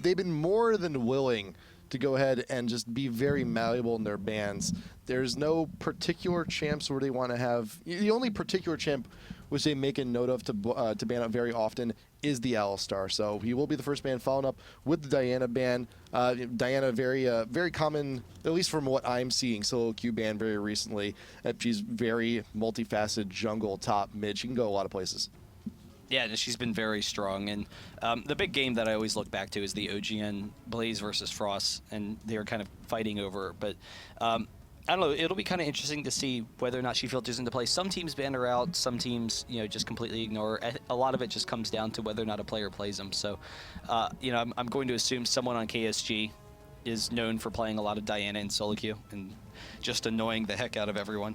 they've been more than willing to go ahead and just be very malleable in their bans. There's no particular champs where they want to have. The only particular champ which they make a note of to ban out very often is the Alistar. So he will be the first ban, following up with the Diana ban. Diana, very common, at least from what I'm seeing, solo queue ban very recently. She's very multifaceted jungle, top, mid. She can go a lot of places. Yeah, she's been very strong, and the big game that I always look back to is the OGN Blaze versus Frost, and they were kind of fighting over her. But I don't know, it'll be kind of interesting to see whether or not she filters into play. Some teams ban her out, some teams, just completely ignore her. A lot of it just comes down to whether or not a player plays them. So, I'm going to assume someone on KSG is known for playing a lot of Diana in solo queue and just annoying the heck out of everyone.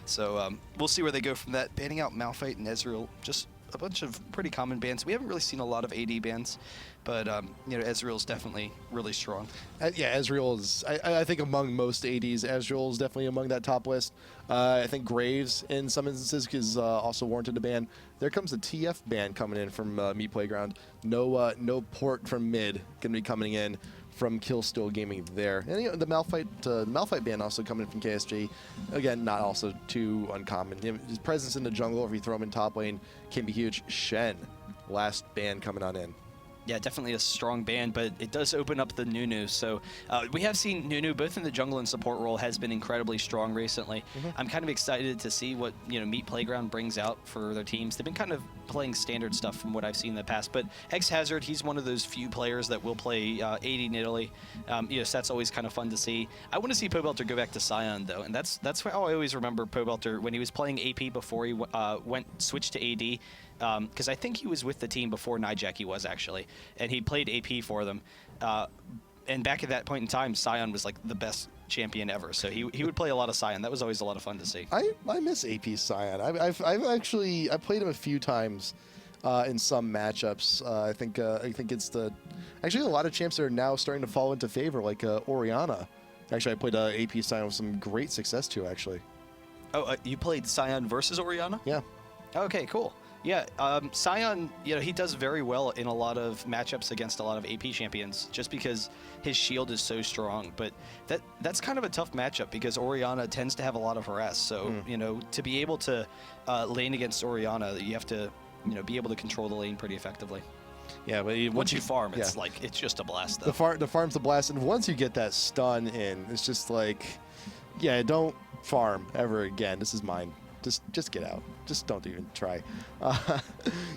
So we'll see where they go from that. Banning out Malphite and Ezreal, just a bunch of pretty common bans. We haven't really seen a lot of AD bans, but Ezreal's definitely really strong. Yeah, Ezreal is, I think among most ADs, Ezreal is definitely among that top list. I think Graves in some instances is also warranted to ban. There comes the TF ban coming in from Meat Playground. No port from mid going to be coming in from Killstill Gaming there. And the Malphite ban also coming in from KSG. Again, not also too uncommon. His presence in the jungle, if you throw him in top lane, can be huge. Shen, last ban coming on in. Yeah, definitely a strong ban, but it does open up the Nunu. So we have seen Nunu, both in the jungle and support role, has been incredibly strong recently. I'm kind of excited to see what Meat Playground brings out for their teams. They've been kind of playing standard stuff from what I've seen in the past, but X-Hazard, he's one of those few players that will play AD in Italy. So that's always kind of fun to see. I want to see Pobelter go back to Sion, though, and that's how I always remember Pobelter when he was playing AP before he switched to AD. Because I think he was with the team before Nijaki was, actually, and he played AP for them. And back at that point in time, Sion was like the best champion ever, so he would play a lot of Sion. That was always a lot of fun to see. I miss AP Sion. I've played him a few times in some matchups. I think it's actually a lot of champs that are now starting to fall into favor, like Orianna. Actually, I played AP Sion with some great success too, actually. Oh, you played Sion versus Orianna? Yeah. Okay, cool. Yeah, Sion, he does very well in a lot of matchups against a lot of AP champions just because his shield is so strong. But that's kind of a tough matchup because Orianna tends to have a lot of harass. So, to be able to lane against Orianna, you have to, be able to control the lane pretty effectively. Yeah, but once you farm, it's like, it's just a blast, though. The farm's a blast, and once you get that stun in, it's just like, yeah, don't farm ever again. This is mine. Just get out. Just don't even try.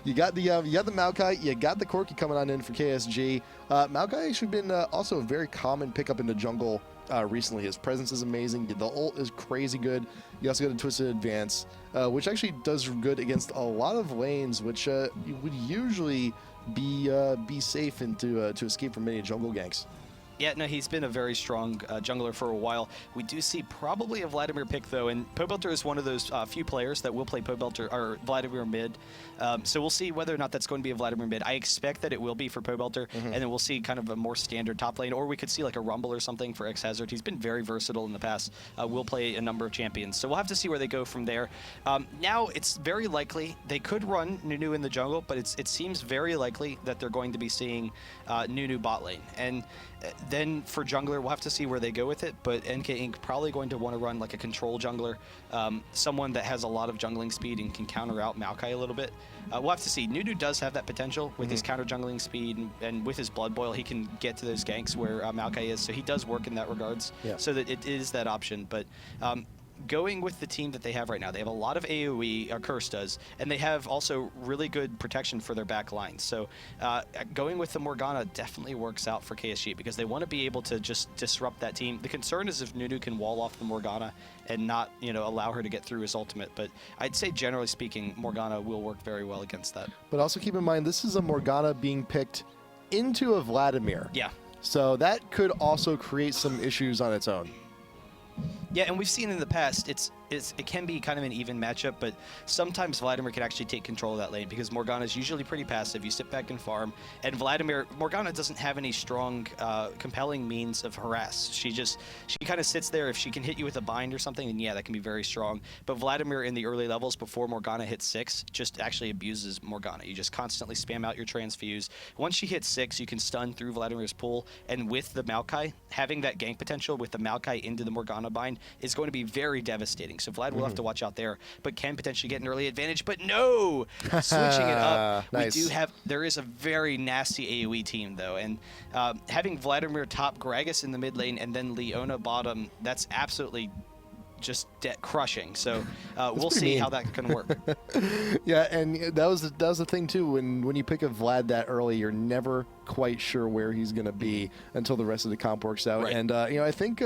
You got the Maokai. You got the Corki coming on in for KSG. Maokai actually been also a very common pickup in the jungle recently. His presence is amazing. The ult is crazy good. You also got a Twisted Advance, which actually does good against a lot of lanes, which you would usually be safe and to escape from many jungle ganks. Yeah, no, he's been a very strong jungler for a while. We do see probably a Vladimir pick, though, and Pobelter is one of those few players that will play Pobelter or Vladimir mid. So we'll see whether or not that's going to be a Vladimir mid. I expect that it will be for Pobelter, and then we'll see kind of a more standard top lane, or we could see like a Rumble or something for X-Hazard. He's been very versatile in the past. Will play a number of champions, so we'll have to see where they go from there. Now, it's very likely they could run Nunu in the jungle, but it seems very likely that they're going to be seeing Nunu bot lane. And then for jungler, we'll have to see where they go with it, but NK Inc. probably going to want to run like a control jungler, someone that has a lot of jungling speed and can counter out Maokai a little bit. We'll have to see. Nunu does have that potential with his counter jungling speed, and with his Blood Boil, he can get to those ganks where Maokai is, so he does work in that regards, so that it is that option. But going with the team that they have right now, they have a lot of AoE, or Curse does, and they have also really good protection for their back line. So going with the Morgana definitely works out for KSG because they want to be able to just disrupt that team. The concern is if Nunu can wall off the Morgana and not, allow her to get through his ultimate. But I'd say generally speaking, Morgana will work very well against that. But also keep in mind, this is a Morgana being picked into a Vladimir. Yeah. So that could also create some issues on its own. Yeah, and we've seen in the past, it can be kind of an even matchup, but sometimes Vladimir can actually take control of that lane because Morgana is usually pretty passive. You sit back and farm, and Morgana doesn't have any strong, compelling means of harass. She kind of sits there. If she can hit you with a bind or something, then yeah, that can be very strong. But Vladimir in the early levels before Morgana hits 6 just actually abuses Morgana. You just constantly spam out your transfuse. Once she hits 6, you can stun through Vladimir's pool, and with the Maokai, having that gank potential with the Maokai into the Morgana bind is going to be very devastating. So Vlad will have to watch out there, but can potentially get an early advantage. But no, switching it up. Nice. There is a very nasty AoE team though, and having Vladimir top Gragas in the mid lane and then Leona bottom, that's absolutely just crushing. So we'll see how that can work. Yeah, and that was the thing too. When you pick a Vlad that early, you're never quite sure where he's going to be until the rest of the comp works out. Right. And I think.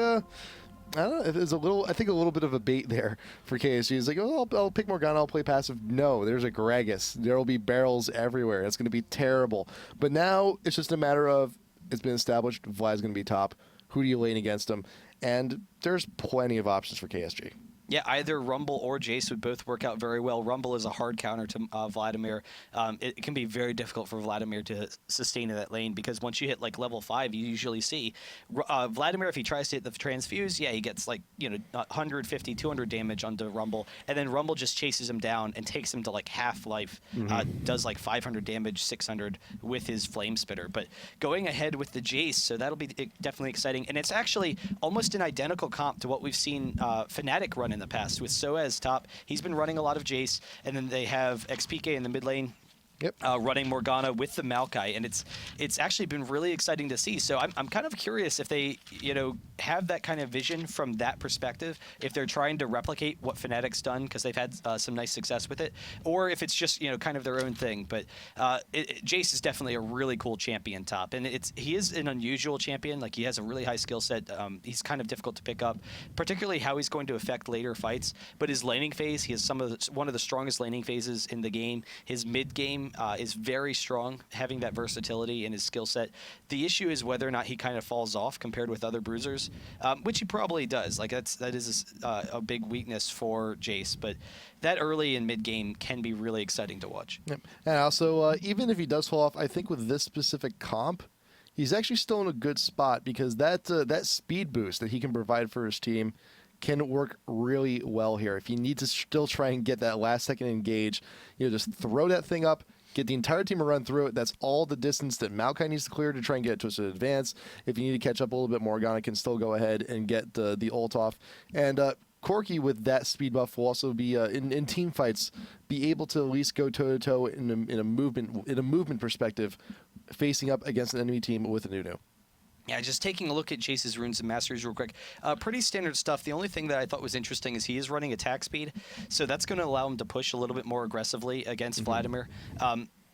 I don't know. There's a little bit of a bait there for KSG. He's like, oh, I'll pick Morgana. I'll play passive. No, there's a Gragas. There will be barrels everywhere. It's going to be terrible. But now it's just a matter of it's been established. Vlad's going to be top. Who do you lane against him? And there's plenty of options for KSG. Yeah, either Rumble or Jace would both work out very well. Rumble is a hard counter to Vladimir. It can be very difficult for Vladimir to sustain in that lane because once you hit like level 5, you usually see Vladimir, if he tries to hit the transfuse, yeah, he gets like 150, 200 damage onto Rumble, and then Rumble just chases him down and takes him to like half life. Does like 500 damage, 600 with his flame spitter. But going ahead with the Jace, so that'll be definitely exciting, and it's actually almost an identical comp to what we've seen Fnatic run in the past with Soaz top. He's been running a lot of Jace, and then they have XPK in the mid lane. Yep. Running Morgana with the Maokai, and it's actually been really exciting to see. So I'm kind of curious if they have that kind of vision from that perspective, if they're trying to replicate what Fnatic's done because they've had some nice success with it, or if it's just kind of their own thing. But Jace is definitely a really cool champion top, and he is an unusual champion. Like he has a really high skill set. He's kind of difficult to pick up, particularly how he's going to affect later fights. But his laning phase, he has one of the strongest laning phases in the game. His mid game is very strong, having that versatility in his skill set. The issue is whether or not he kind of falls off compared with other bruisers, which he probably does. Like that is a big weakness for Jace, but that early and mid game can be really exciting to watch. Yep. And also, even if he does fall off, I think with this specific comp, he's actually still in a good spot because that speed boost that he can provide for his team can work really well here. If you need to still try and get that last second engage, just throw that thing up, get the entire team to run through it. That's all the distance that Maokai needs to clear to try and get it to an advance. If you need to catch up a little bit, Morgana can still go ahead and get the ult off. And Corki with that speed buff will also be in team fights be able to at least go toe to toe in a movement perspective, facing up against an enemy team with a Nunu. Yeah, just taking a look at Jace's runes and masteries real quick. Pretty standard stuff. The only thing that I thought was interesting is he is running attack speed, so that's going to allow him to push a little bit more aggressively against Vladimir.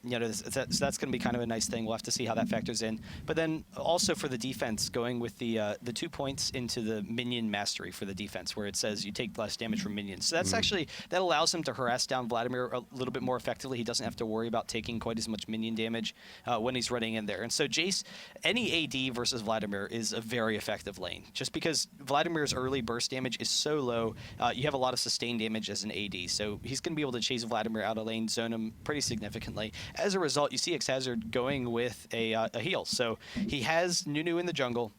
That's going to be kind of a nice thing. We'll have to see how that factors in. But then also for the defense, going with the 2 points into the minion mastery for the defense, where it says you take less damage from minions. So that's actually, that allows him to harass down Vladimir a little bit more effectively. He doesn't have to worry about taking quite as much minion damage when he's running in there. And so Jace, any AD versus Vladimir is a very effective lane. Just because Vladimir's early burst damage is so low, you have a lot of sustained damage as an AD. So he's going to be able to chase Vladimir out of lane, zone him pretty significantly. As a result, you see Xhazard going with a heal. So he has Nunu in the jungle.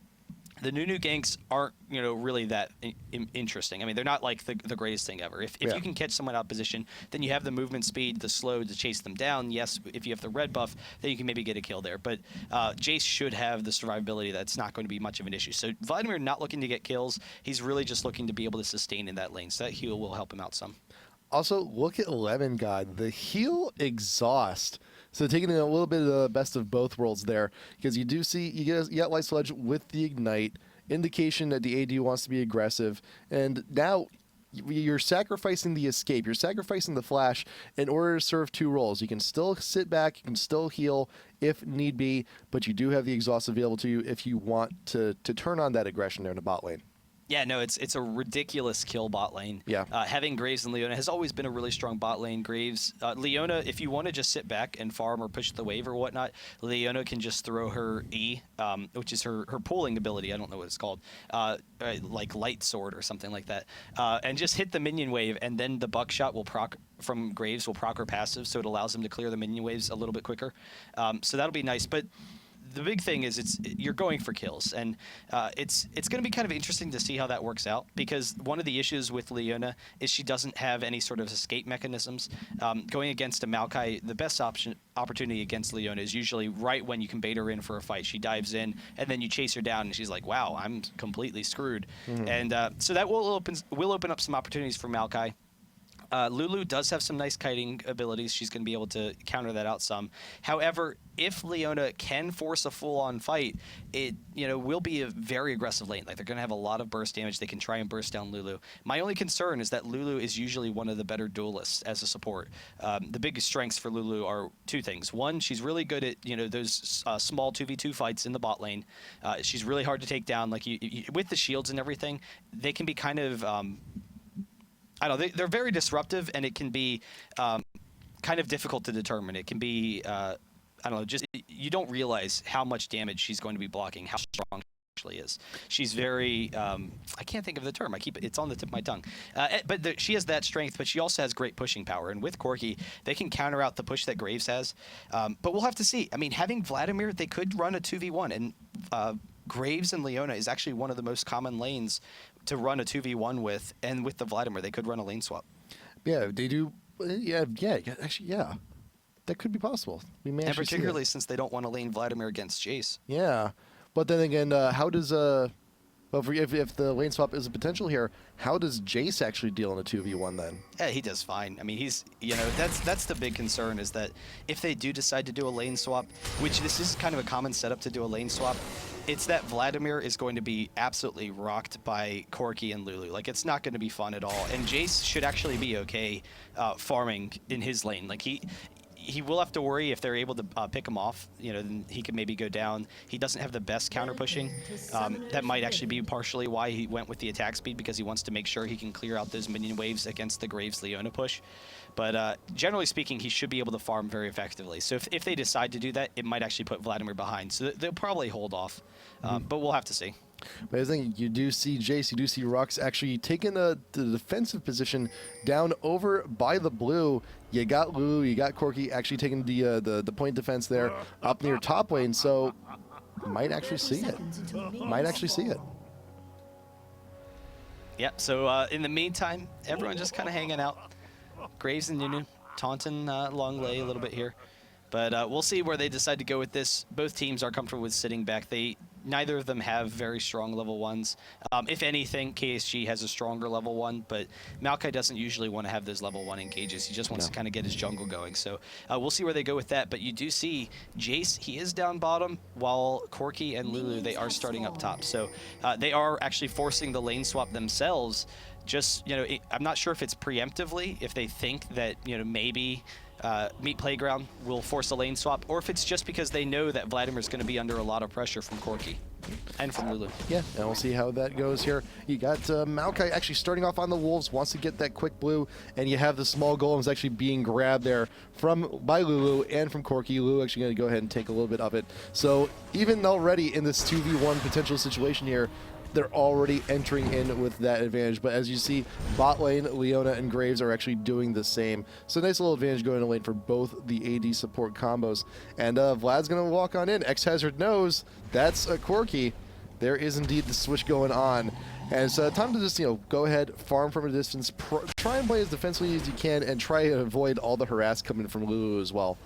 The Nunu ganks aren't, really that interesting. I mean, they're not like the greatest thing ever. If you can catch someone out of position, then you have the movement speed, the slow to chase them down. Yes, if you have the red buff, then you can maybe get a kill there. But Jace should have the survivability that's not going to be much of an issue. So Vladimir not looking to get kills. He's really just looking to be able to sustain in that lane. So that heal will help him out some. Also, look at Lemon God. The heal exhaust. So taking a little bit of the best of both worlds there, because you do see you get Light Sledge with the Ignite, indication that the AD wants to be aggressive, and now you're sacrificing the escape, you're sacrificing the flash in order to serve two roles. You can still sit back, you can still heal if need be, but you do have the exhaust available to you if you want to turn on that aggression there in the bot lane. Yeah, no, it's a ridiculous kill bot lane. Yeah. Having Graves and Leona has always been a really strong bot lane. Graves, Leona, if you want to just sit back and farm or push the wave or whatnot, Leona can just throw her E, which is her pulling ability. I don't know what it's called, like Light Sword or something like that, and just hit the minion wave, and then the buckshot will proc from Graves will proc her passive, so it allows him to clear the minion waves a little bit quicker. So that'll be nice, but the big thing is you're going for kills, and it's going to be kind of interesting to see how that works out, because one of the issues with Leona is she doesn't have any sort of escape mechanisms. Going against a Maokai, the best opportunity against Leona is usually right when you can bait her in for a fight. She dives in, and then you chase her down, and she's like, "Wow, I'm completely screwed." And so that will open up some opportunities for Maokai. Lulu does have some nice kiting abilities. She's going to be able to counter that out some. However, if Leona can force a full-on fight, it will be a very aggressive lane. Like, they're going to have a lot of burst damage. They can try and burst down Lulu. My only concern is that Lulu is usually one of the better duelists as a support. The biggest strengths for Lulu are two things. One, she's really good at those small 2v2 fights in the bot lane. She's really hard to take down. Like with the shields and everything, they can be kind of I don't know, they're very disruptive, and it can be kind of difficult to determine. It can be, I don't know, just you don't realize how much damage she's going to be blocking, how strong she actually is. She's very, I can't think of the term. It's on the tip of my tongue. But she has that strength, but she also has great pushing power. And with Corki, they can counter out the push that Graves has. But we'll have to see. I mean, having Vladimir, they could run a 2v1, and Graves and Leona is actually one of the most common lanes to run a 2v1 with, and with the Vladimir, they could run a lane swap. Yeah, they do. Yeah, actually, yeah. That could be possible. We may and particularly since they don't want to lane Vladimir against Jace. Yeah, but then again, how does well, if the lane swap is a potential here, how does Jace actually deal in a 2v1 then? Yeah, he does fine. I mean, he's that's the big concern, is that if they do decide to do a lane swap, which this is kind of a common setup to do a lane swap, it's that Vladimir is going to be absolutely rocked by Corki and Lulu. Like, it's not going to be fun at all. And Jace should actually be okay farming in his lane. Like, he will have to worry if they're able to pick him off. Then he could maybe go down. He doesn't have the best counter pushing. That might actually be partially why he went with the attack speed, because he wants to make sure he can clear out those minion waves against the Graves Leona push. But generally speaking, he should be able to farm very effectively. So if they decide to do that, it might actually put Vladimir behind. So they'll probably hold off. But we'll have to see. But I think you do see Jace, you do see Rux actually taking the defensive position down over by the blue. You got Lulu, you got Corki actually taking the point defense there up near top lane. So might actually see it. Might actually see it. Yeah, so in the meantime, everyone just kind of hanging out. Graves and Nunu taunting long lay a little bit here. But we'll see where they decide to go with this. Both teams are comfortable with sitting back. Neither of them have very strong level 1s. If anything, KSG has a stronger level 1, but Maokai doesn't usually want to have those level 1 engages. He just wants to kind of get his jungle going. So we'll see where they go with that. But you do see Jace, he is down bottom, while Corki and Lulu, they are starting up top. So they are actually forcing the lane swap themselves. Just, I'm not sure if it's preemptively, if they think that, maybe Meat Playground will force a lane swap, or if it's just because they know that Vladimir's going to be under a lot of pressure from Corki and from Lulu. Yeah, and we'll see how that goes here. You got Maokai actually starting off on the Wolves, wants to get that quick blue, and you have the small golems actually being grabbed there by Lulu and from Corki. Lulu actually going to go ahead and take a little bit of it. So even already in this 2v1 potential situation here, they're already entering in with that advantage. But as you see, bot lane, Leona and Graves are actually doing the same. So nice little advantage going to lane for both the AD support combos. And Vlad's going to walk on in. X-Hazard knows that's a Corki. There is indeed the switch going on. And it's time to just, go ahead, farm from a distance, try and play as defensively as you can, and try to avoid all the harass coming from Lulu as well.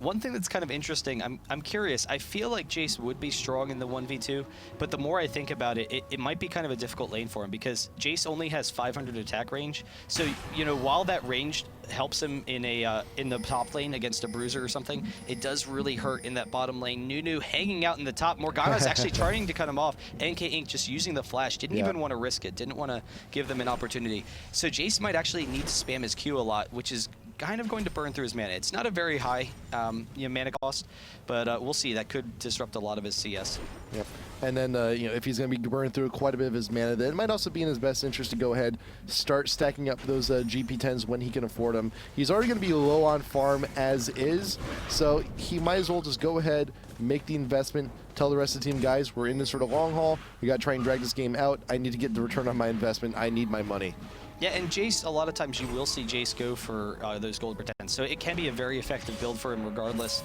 One thing that's kind of interesting, I'm curious. I feel like Jace would be strong in the 1v2, but the more I think about it, it might be kind of a difficult lane for him, because Jace only has 500 attack range. So, while that range helps him in the top lane against a bruiser or something, it does really hurt in that bottom lane. Nunu hanging out in the top. Morgana's actually trying to cut him off. NK Inc. just using the flash. Didn't even want to risk it. Didn't want to give them an opportunity. So Jace might actually need to spam his Q a lot, which is kind of going to burn through his mana. It's not a very high mana cost, but we'll see. That could disrupt a lot of his CS. Yep. And then, if he's going to be burning through quite a bit of his mana, then it might also be in his best interest to go ahead, start stacking up those GP10s when he can afford them. He's already going to be low on farm as is, so he might as well just go ahead, make the investment, tell the rest of the team, guys, we're in this sort of long haul. We got to try and drag this game out. I need to get the return on my investment. I need my money. Yeah, and Jace, a lot of times you will see Jace go for those gold pretends, so it can be a very effective build for him regardless.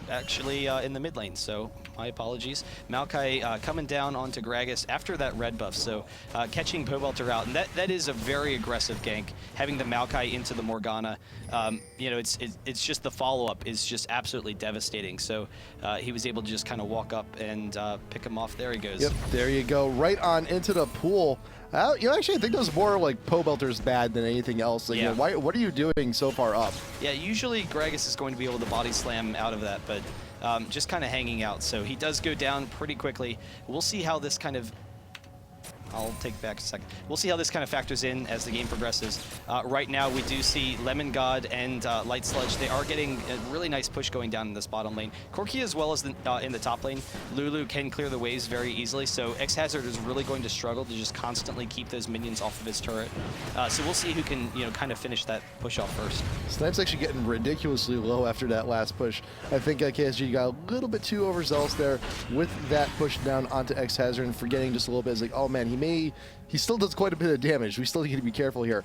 Actually in the mid lane, so my apologies. Maokai coming down onto Gragas after that red buff, so catching Pobelter out, and that is a very aggressive gank. Having the Maokai into the Morgana, it's just the follow-up is just absolutely devastating, so he was able to just kind of walk up and pick him off. There he goes. Yep, there you go, right on into the pool. Actually, I think that was more like Pobelter's bad than anything else. Like, yeah. What are you doing so far up? Yeah, usually Gragas is going to be able to body slam out of that, but just kind of hanging out. So he does go down pretty quickly. We'll see how this kind of... I'll take back a second. We'll see how this kind of factors in as the game progresses. Right now, we do see Lemon God and Light Sludge. They are getting a really nice push going down in this bottom lane. Corki, as well as in the top lane, Lulu can clear the waves very easily, so X-Hazard is really going to struggle to just constantly keep those minions off of his turret. So we'll see who can, kind of finish that push off first. Snipes actually getting ridiculously low after that last push. I think KSG got a little bit too overzealous there with that push down onto X-Hazard and forgetting just a little bit. It's like, oh man, he still does quite a bit of damage. We still need to be careful here.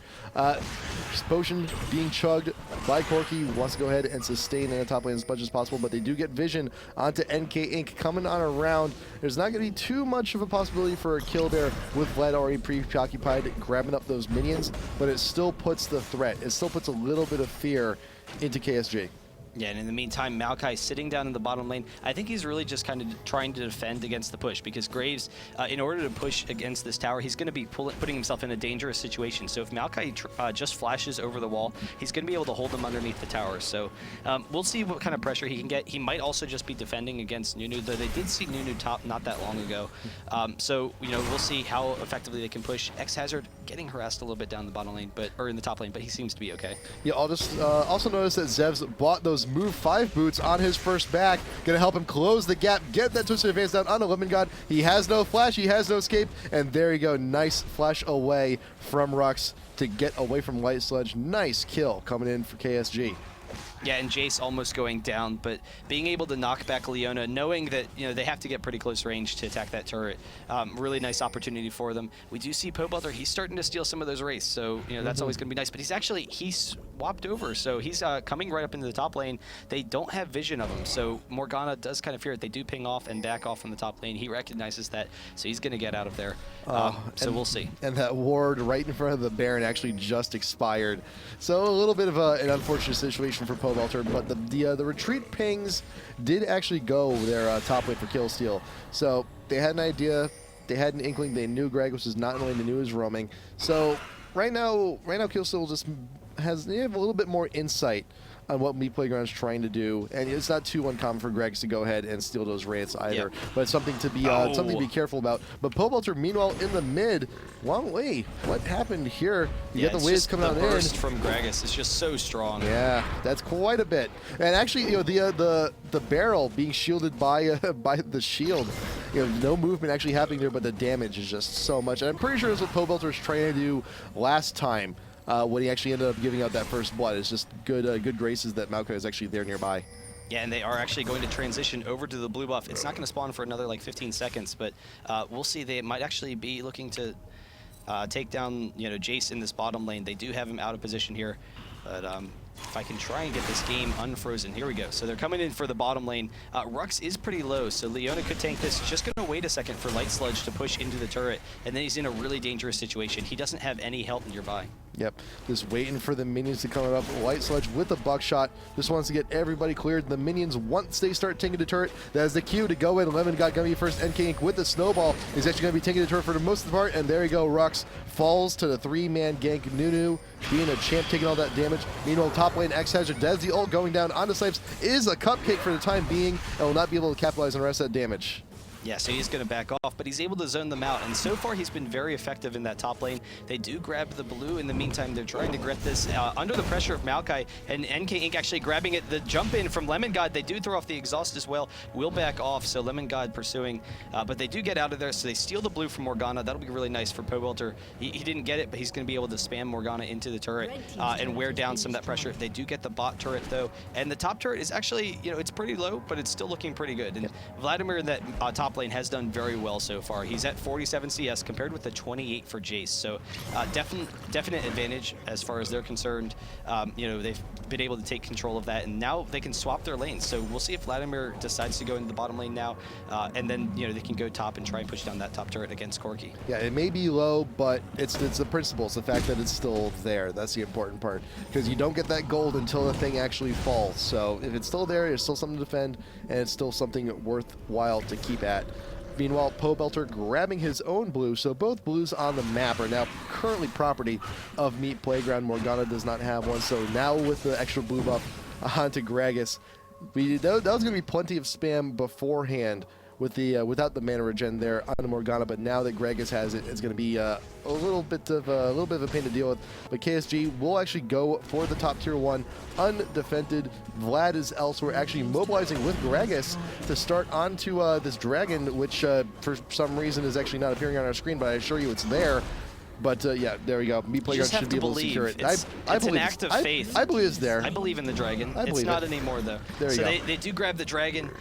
Potion being chugged by Corki. Wants to go ahead and sustain in the top lane as much as possible, but they do get vision onto NK Inc. coming on around. There's not going to be too much of a possibility for a kill there with Vlad already preoccupied grabbing up those minions, but it still puts the threat. It still puts a little bit of fear into KSG. Yeah, and in the meantime, Maokai sitting down in the bottom lane. I think he's really just kind of trying to defend against the push, because Graves, in order to push against this tower, he's going to be putting himself in a dangerous situation. So if Maokai just flashes over the wall, he's going to be able to hold them underneath the tower. So we'll see what kind of pressure he can get. He might also just be defending against Nunu, though they did see Nunu top not that long ago. So we'll see how effectively they can push. X-Hazard getting harassed a little bit down the bottom lane, or in the top lane, but he seems to be okay. Yeah, I'll just also notice that Zev's bought those Move 5 boots on his first back. Going to help him close the gap, get that twisted advance down on a Lemon God. He has no flash, he has no escape, and there you go. Nice flash away from Rux to get away from Light Sludge. Nice kill coming in for KSG. Yeah, and Jace almost going down, but being able to knock back Leona, knowing that they have to get pretty close range to attack that turret, really nice opportunity for them. We do see Pobelter, he's starting to steal some of those wraiths, so that's always going to be nice. But he swapped over, so he's coming right up into the top lane. They don't have vision of him, so Morgana does kind of fear it. They do ping off and back off from the top lane. He recognizes that, so he's going to get out of there. So we'll see. And that ward right in front of the Baron actually just expired. So a little bit of an unfortunate situation for Pobelter, but the retreat pings did actually go their top lane for kill steal. So they had an idea, they had an inkling, they knew Gragas was not in the lane, they knew he was roaming. So right now kill steal just has a little bit more insight on what Meat Playground's trying to do, and it's not too uncommon for Gragas to go ahead and steal those wraiths either. Yep. But it's something to be careful about. But Pobelter, meanwhile, in the mid, wait, what happened here? You get the waves coming on in. The burst from Gragas is just so strong. Yeah, that's quite a bit. And actually, the barrel being shielded by by the shield. No movement actually happening there, but the damage is just so much. And I'm pretty sure that's what Pobelter was trying to do last time. When he actually ended up giving out that first blood. It's just good graces that Maokai is actually there nearby. Yeah, and they are actually going to transition over to the blue buff. It's not going to spawn for another like 15 seconds, but we'll see. They might actually be looking to take down Jace in this bottom lane. They do have him out of position here, but if I can try and get this game unfrozen. Here we go. So they're coming in for the bottom lane. Rux is pretty low, so Leona could tank this. Just going to wait a second for Light Sludge to push into the turret, and then he's in a really dangerous situation. He doesn't have any help nearby. Yep, just waiting for the minions to come up. Light Sludge with the buckshot. Just wants to get everybody cleared. The minions, once they start tanking the turret, that is the cue to go in. Lemon got going to be first. NK Inc. with the snowball is actually going to be tanking the turret for the most of the part, and there you go. Rux falls to the 3-man gank. Nunu being a champ, taking all that damage. Meanwhile, top lane X-Hazard does the ult going down onto Snipes. Is a cupcake for the time being, and will not be able to capitalize on the rest of that damage. Yeah, so he's going to back off, but he's able to zone them out, and so far he's been very effective in that top lane. They do grab the blue. In the meantime, they're trying to get this under the pressure of Maokai, and NK Inc. actually grabbing it. The jump in from Lemon God, they do throw off the exhaust as well, will back off, so Lemon God pursuing, but they do get out of there, so they steal the blue from Morgana. That'll be really nice for Pobelter. He didn't get it, but he's going to be able to spam Morgana into the turret and wear down some of that pressure. They do get the bot turret, though, and the top turret is actually, you know, it's pretty low, but it's still looking pretty good, and Vladimir in that top lane has done very well so far. He's at 47 CS compared with the 28 for Jace, so definite advantage as far as they're concerned. You know, they've been able to take control of that, and now they can swap their lanes. So we'll see if Vladimir decides to go into the bottom lane now, and then, you know, they can go top and try and push down that top turret against Corki. Yeah, it may be low, but it's the principle. It's the fact that it's still there. That's the important part, because you don't get that gold until the thing actually falls. So if it's still there, it's still something to defend, and it's still something worthwhile to keep at. Meanwhile, Pobelter grabbing his own blue, so both blues on the map are now currently property of Meat Playground. Morgana does not have one, so now with the extra blue buff onto Gragas, that was going to be plenty of spam beforehand with the without the mana regen there on Morgana, but now that Gragas has it, it's going to be a little bit of a pain to deal with. But KSG will actually go for the top tier 1 undefended. Vlad is elsewhere, actually mobilizing with Gragas to start onto this dragon, which for some reason is actually not appearing on our screen, but I assure you it's there. But yeah, there we go. Meat Playground should be able to secure it. It's an act of faith. I believe it's there. I believe in the dragon. It's not anymore, though. There you go. They do grab the dragon,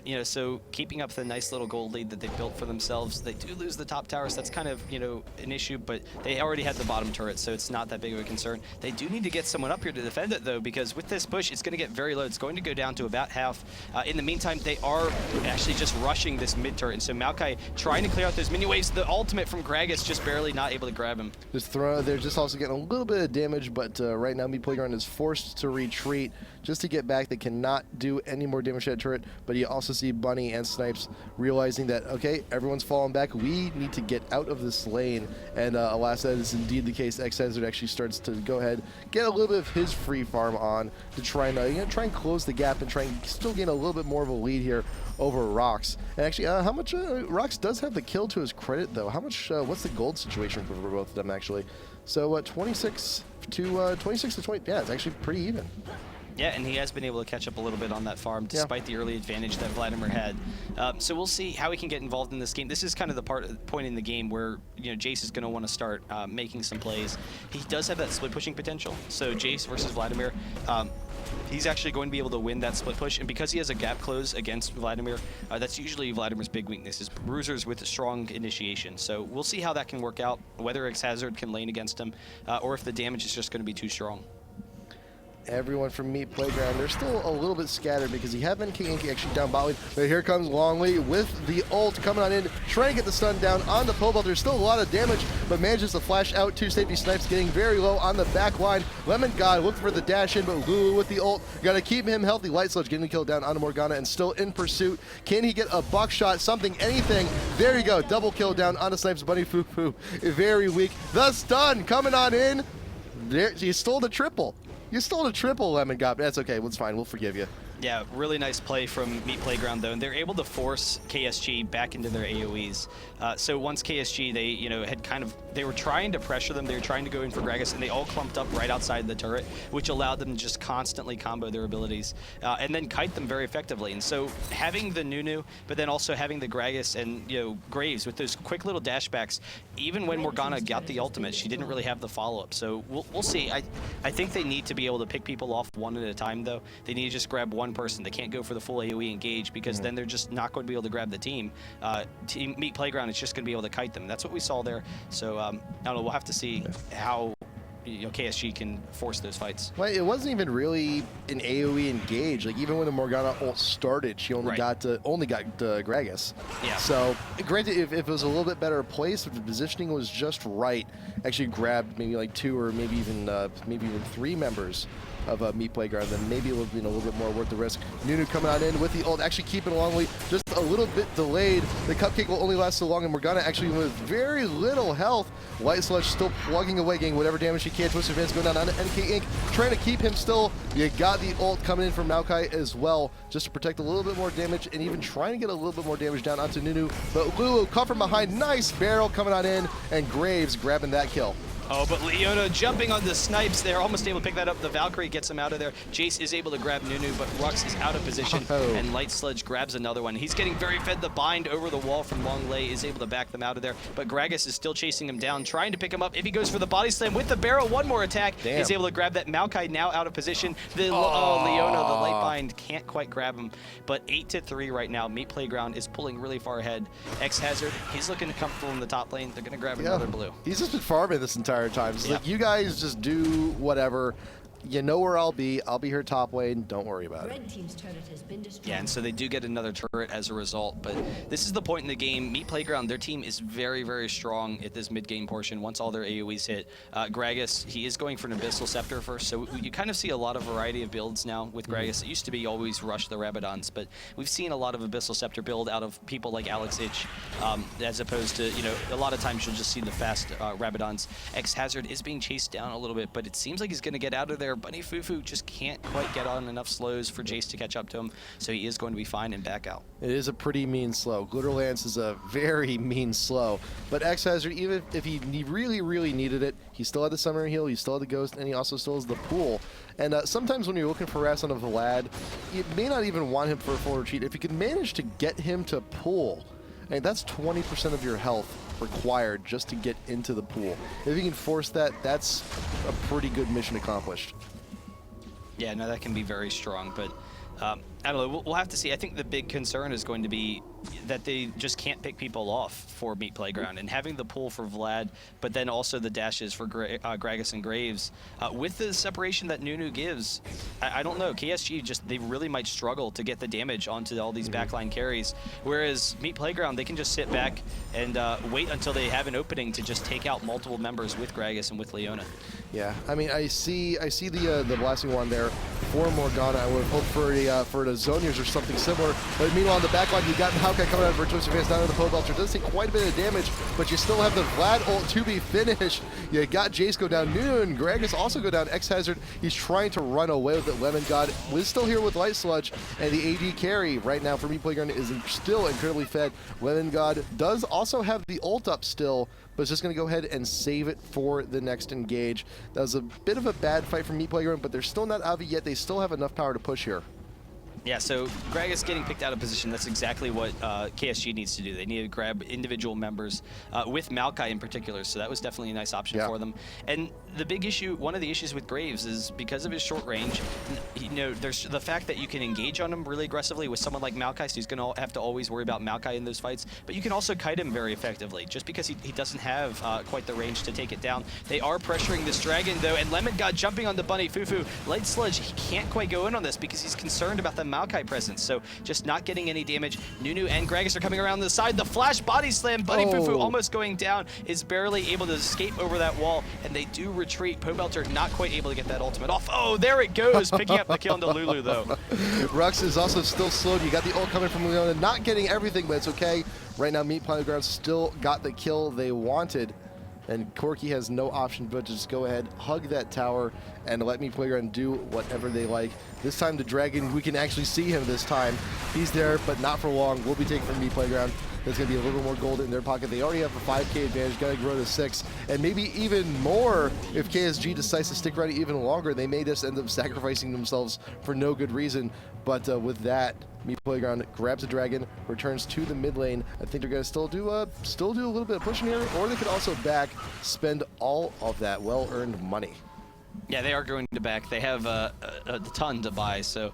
you know, so keeping up the nice little gold lead that they built for themselves. They do lose the top tower, so that's kind of, you know, an issue, but they already had the bottom turret, so it's not that big of a concern. They do need to get someone up here to defend it, though, because with this push, it's going to get very low. It's going to go down to about half. In the meantime, they are actually just rushing this mid turret, and so Maokai trying to clear out those mini waves. The ultimate from Gragas just barely not able to grab him. They're just also getting a little bit of damage, but right now Meat Playground is forced to retreat just to get back. They cannot do any more damage to that turret, but you also see Bunny and Snipes realizing that, okay, everyone's falling back. We need to get out of this lane, and alas, that is indeed the case. Xhazzard actually starts to go ahead, get a little bit of his free farm on to try and try and close the gap and try and still gain a little bit more of a lead here over Rox. And actually, how much Rox does have the kill to his credit, though. How much? What's the gold situation for both of them, actually? So 26 to 20. Yeah, it's actually pretty even. Yeah, and he has been able to catch up a little bit on that farm despite the early advantage that Vladimir had. So we'll see how he can get involved in this game. This is kind of the point in the game where, you know, Jace is going to want to start making some plays. He does have that split pushing potential. So Jace versus Vladimir, he's actually going to be able to win that split push, and because he has a gap close against Vladimir, that's usually Vladimir's big weakness, is bruisers with a strong initiation. So we'll see how that can work out, whether Xhazzard can lane against him, or if the damage is just going to be too strong. Everyone from Meat Playground, they're still a little bit scattered because you have NK Inc. actually down bot lane, but here comes Longley with the ult coming on in, trying to get the stun down on the Pobelter. There's still a lot of damage, but manages to flash out to safety. Snipes getting very low on the back line. Lemon God looking for the dash in, but Lulu with the ult. Got to keep him healthy. Light Sludge getting the kill down on Morgana and still in pursuit. Can he get a buckshot? Something, anything. There you go. Double kill down on the Snipes. Bunny Foo Foo. Very weak. The stun coming on in. There, he stole the triple. You stole a triple, Lemon God, but that's okay. It's fine. We'll forgive you. Yeah, really nice play from Meat Playground, though, and they're able to force KSG back into their AoEs. So once KSG, they, you know, had kind of, they were trying to pressure them, they were trying to go in for Gragas, and they all clumped up right outside the turret, which allowed them to just constantly combo their abilities, and then kite them very effectively. And so having the Nunu, but then also having the Gragas and, you know, Graves with those quick little dashbacks, even when Morgana got the ultimate, she didn't really have the follow-up. So we'll see. I think they need to be able to pick people off one at a time, though. They need to just grab one person. They can't go for the full AoE engage, because then they're just not going to be able to grab the team. Team Meat Playground is just going to be able to kite them. That's what we saw there. So I don't know. We'll have to see how, you know, KSG can force those fights. Well, it wasn't even really an AoE engage. Like, even when the Morgana ult started, she only got Gragas. Yeah. So granted, if it was a little bit better placed, if the positioning was just right, actually grabbed maybe like 2 or maybe even 3 members of Meat Playground, then maybe a little bit more worth the risk. Nunu coming on in with the ult, actually keeping a long lead, just a little bit delayed. The cupcake will only last so long, and Morgana actually with very little health. Light Sludge still plugging away, getting whatever damage she can. Twisted Fans going down on NK Inc., trying to keep him still. You got the ult coming in from Maokai as well, just to protect a little bit more damage, and even trying to get a little bit more damage down onto Nunu. But Lulu caught from behind, nice barrel coming on in, and Graves grabbing that kill. Oh, but Leona jumping on the snipes there, almost able to pick that up. The Valkyrie gets him out of there. Jace is able to grab Nunu, but Rux is out of position, and Light Sludge grabs another one. He's getting very fed. The bind over the wall from Long Lay is able to back them out of there, but Gragas is still chasing him down, trying to pick him up. If he goes for the body slam with the barrel, one more attack. Damn. He's able to grab that. Maokai now out of position. Leona, the light bind, can't quite grab him, but 8-3 right now. Meat Playground is pulling really far ahead. X Hazard, he's looking comfortable in the top lane. They're going to grab another blue. He's just been farming this entire time. It's like, you guys just do whatever. You know where I'll be. I'll be here top lane. Don't worry about it. Red team's turret has been destroyed. Yeah, and so they do get another turret as a result. But this is the point in the game. Meat Playground, their team is very, very strong at this mid-game portion. Once all their AoEs hit, Gragas, he is going for an Abyssal Scepter first. So you kind of see a lot of variety of builds now with Gragas. It used to be always rush the Rabadons, but we've seen a lot of Abyssal Scepter build out of people like Alex Itch, as opposed to, a lot of times you'll just see the fast Rabadons. X Hazard is being chased down a little bit, but it seems like he's going to get out of there. Bunny Fufu just can't quite get on enough slows for Jace to catch up to him, so he is going to be fine and back out. It is a pretty mean slow. Glitter Lance is a very mean slow, but X Hazard, even if he really, really needed it, he still had the Summoner Heal, he still had the Ghost, and he also still has the Pool. And sometimes when you're looking for Ras on a Vlad, you may not even want him for a full retreat. If you can manage to get him to Pool, and that's 20% of your health required just to get into the pool. If you can force that, that's a pretty good mission accomplished. Yeah, no, that can be very strong, but I don't know, we'll have to see. I think the big concern is going to be that they just can't pick people off for Meat Playground, and having the pull for Vlad, but then also the dashes for Gragas and Graves. With the separation that Nunu gives, I don't know, KSG just, they really might struggle to get the damage onto all these backline carries, whereas Meat Playground, they can just sit back and wait until they have an opening to just take out multiple members with Gragas and with Leona. Yeah, I mean, I see the blasting one there for Morgana. I would hope for the Zonias or something similar. But meanwhile, on the backline, you got Maokai coming out of Twisted Fans down to the Poe Belcher. Does take quite a bit of damage, but you still have the Vlad ult to be finished. You got Jace go down, Nunu and Gragas also go down. X Hazard, he's trying to run away with it. Lemon God is still here with Light Sludge, and the AD carry right now for Meat Playground is still incredibly fed. Lemon God does also have the ult up still, but it's just going to go ahead and save it for the next engage. That was a bit of a bad fight for Meat Playground, but they're still not out of it yet. They still have enough power to push here. Yeah, so Gragas getting picked out of position, that's exactly what KSG needs to do. They need to grab individual members, with Maokai in particular, so that was definitely a nice option for them. And the big issue, one of the issues with Graves is because of his short range, there's the fact that you can engage on him really aggressively with someone like Maokai, so he's going to have to always worry about Maokai in those fights, but you can also kite him very effectively, just because he doesn't have quite the range to take it down. They are pressuring this dragon, though, and Lemon God jumping on the Bunny Fufu. Light Sludge, he can't quite go in on this because he's concerned about the Maokai presence, so just not getting any damage. Nunu and Gragas are coming around the side. The flash body slam, Bunny Fufu almost going down, is barely able to escape over that wall, and they do retreat. Poe Belcher not quite able to get that ultimate off. Oh, there it goes, picking up the kill into Lulu, though. Rux is also still slowed. You got the ult coming from Leona, not getting everything, but it's okay. Right now, Meat Playground still got the kill they wanted, and Corki has no option but to just go ahead, hug that tower, and let Meat Playground do whatever they like. This time the dragon, we can actually see him this time. He's there, but not for long. We'll be taking from Meat Playground. There's going to be a little more gold in their pocket. They already have a 5K advantage, got to grow to 6, and maybe even more if KSG decides to stick around even longer. They may just end up sacrificing themselves for no good reason, but with that, Meat Playground grabs the dragon, returns to the mid lane. I think they're going to still do a little bit of pushing here, or they could also spend all of that well-earned money. Yeah, they are going to back. They have a ton to buy, so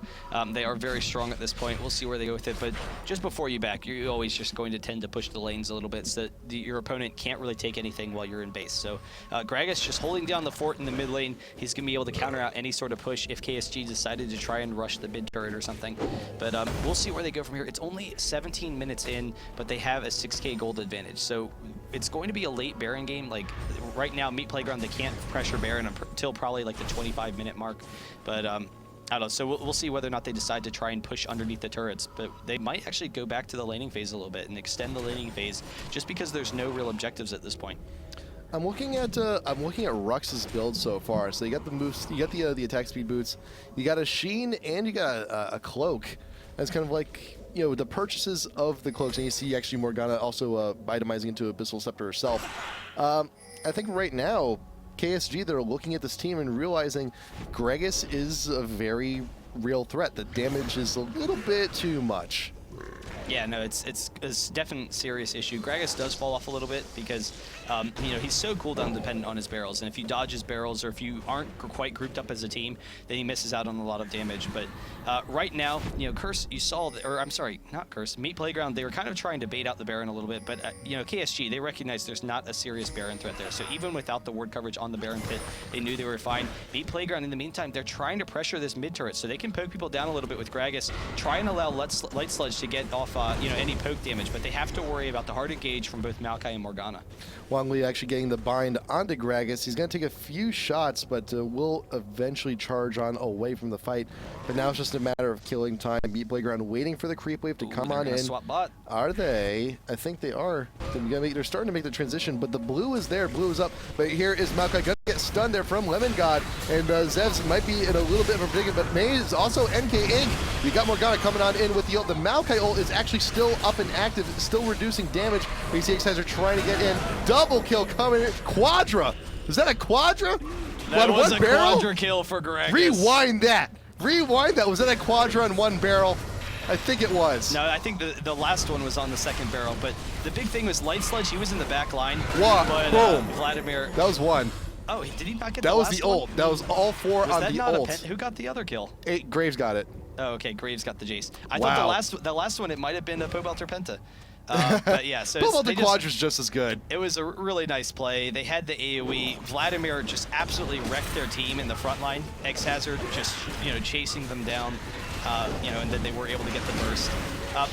they are very strong at this point. We'll see where they go with it, but just before you back, you're always just going to tend to push the lanes a little bit so that your opponent can't really take anything while you're in base. So Gragas just holding down the fort in the mid lane. He's going to be able to counter out any sort of push if KSG decided to try and rush the mid turret or something. But we'll see where they go from here. It's only 17 minutes in, but they have a 6K gold advantage. So it's going to be a late Baron game. Like, right now, Meat Playground, they can't pressure Baron until probably like the 25-minute mark. But I don't know. So we'll see whether or not they decide to try and push underneath the turrets. But they might actually go back to the laning phase a little bit and extend the laning phase just because there's no real objectives at this point. I'm looking at Rux's build so far. So you got the moves, you got the attack speed boots, you got a Sheen, and you got a cloak. That's kind of like, you know, the purchases of the cloaks, and you see actually Morgana also itemizing into Abyssal Scepter herself. I think right now, KSG, they're looking at this team and realizing Gragas is a very real threat. The damage is a little bit too much. Yeah, no, it's a definite serious issue. Gragas does fall off a little bit because, you know, he's so cooldown dependent on his barrels, and if you dodge his barrels or if you aren't quite grouped up as a team, then he misses out on a lot of damage. But right now, you know, Curse, you saw, or I'm sorry, not Curse, Meat Playground, they were kind of trying to bait out the Baron a little bit, but, you know, KSG, they recognize there's not a serious Baron threat there. So even without the ward coverage on the Baron pit, they knew they were fine. Meat Playground, in the meantime, they're trying to pressure this mid turret so they can poke people down a little bit with Gragas, try and allow Light Sludge to get off, you know, any poke damage, but they have to worry about the hard engage from both Maokai and Morgana. Wang Li actually getting the bind onto Gragas. He's going to take a few shots, but will eventually charge on away from the fight. But now it's just a matter of killing time. Meat Playground waiting for the creep wave to come on in. Swap bot. Are they? I think they are. They're starting to make the transition, but the blue is there. Blue is up. But here is Maokai going to get stunned there from Lemon God. And Zevs might be in a little bit of a predicament, but May is also NK Inc. We got Morgana coming on in with the ult. The Maokai ult is actually still up and active, still reducing damage. We see Exciser trying to get in. Double kill coming in. Quadra. Is that a Quadra? That was a barrel? Quadra kill for Gragas. Rewind that. Rewind that. Was that a Quadra on one barrel? I think it was. No, I think the last one was on the second barrel, but the big thing was Light Sludge, he was in the back line. Wow. But Boom. Vladimir... That was one. Oh, did he not get that the was last the ult. one? That was all four was on that the not ult. Who got the other kill? Graves got it. Oh, okay. Graves got the Jace. I Wow. thought the last one, it might have been a Pobelter Penta. But yeah, so the Quadra's just as good. It was a really nice play. They had the AoE. Vladimir just absolutely wrecked their team in the front line. X-Hazard just, you know, chasing them down, you know, and then they were able to get the burst.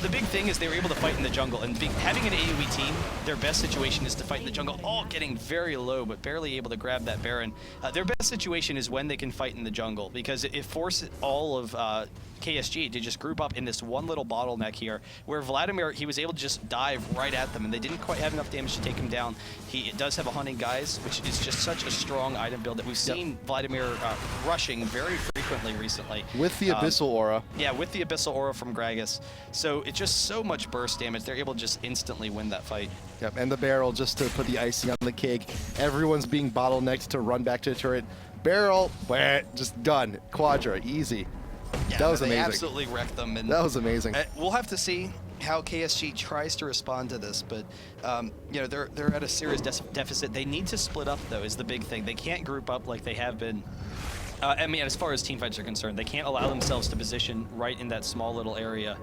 The big thing is they were able to fight in the jungle, and having an AoE team, their best situation is to fight in the jungle, all getting very low, but barely able to grab that Baron. Their best situation is when they can fight in the jungle, because it forces all of KSG to just group up in this one little bottleneck here, where Vladimir, he was able to just dive right at them, and they didn't quite have enough damage to take him down. He does have a Hunting Guise, which is just such a strong item build that we've seen Vladimir rushing very frequently recently. With the Abyssal Aura. Yeah, with the Abyssal Aura from Gragas. So it's just so much burst damage. They're able to just instantly win that fight. Yep, and the barrel just to put the icing on the cake. Everyone's being bottlenecked to run back to the turret. Barrel, just done. Quadra, easy. Yeah, that was they amazing. Absolutely wrecked them. And that was amazing. We'll have to see how KSG tries to respond to this, but you know, they're at a serious deficit. They need to split up, though, is the big thing. They can't group up like they have been. I mean, as far as teamfights are concerned, they can't allow themselves to position right in that small little area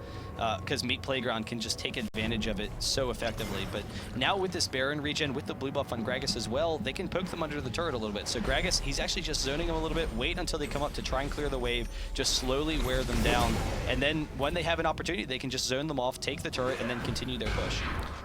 because Meat Playground can just take advantage of it so effectively. But now with this Baron regen, with the blue buff on Gragas as well, they can poke them under the turret a little bit. So Gragas, he's actually just zoning them a little bit, wait until they come up to try and clear the wave, just slowly wear them down. And then when they have an opportunity, they can just zone them off, take the turret, and then continue their push.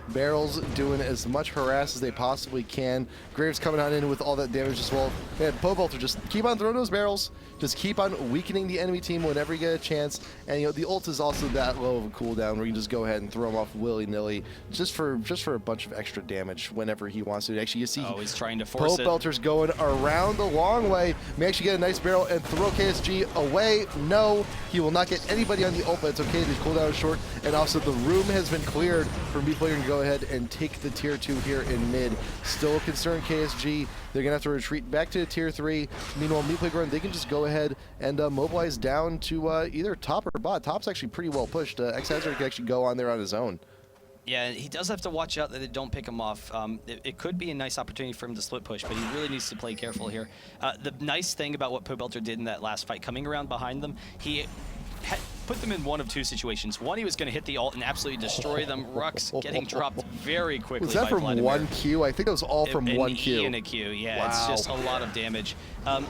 Barrels doing as much harass as they possibly can. Graves coming on in with all that damage as well. Man, Pobelter, just keep on throwing those barrels. Just keep on weakening the enemy team whenever you get a chance. And you know, the ult is also that low of a cooldown where you can just go ahead and throw him off willy-nilly just for a bunch of extra damage whenever he wants to. Actually, you see he's trying to force it. Pobelter's going around the long way. May actually get a nice barrel and throw KSG away. No, he will not get anybody on the ult, but it's okay. The cooldown is short. And also the room has been cleared for Meat Player to go ahead and take the tier 2 here in mid. Still a concern, KSG. They're going to have to retreat back to tier 3. Meanwhile, Meat Playground, they can just go ahead and mobilize down to either top or bot. Top's actually pretty well pushed. X-Hazard can actually go on there on his own. Yeah, he does have to watch out that they don't pick him off. It could be a nice opportunity for him to split push, but he really needs to play careful here. The nice thing about what Pobelter did in that last fight, coming around behind them, he put them in one of two situations. One, he was going to hit the ult and absolutely destroy them. Rux getting dropped very quickly. Was that by from Vladimir. one Q? I think it was all from one Q. E and a Q, yeah. Wow. It's just a lot of damage.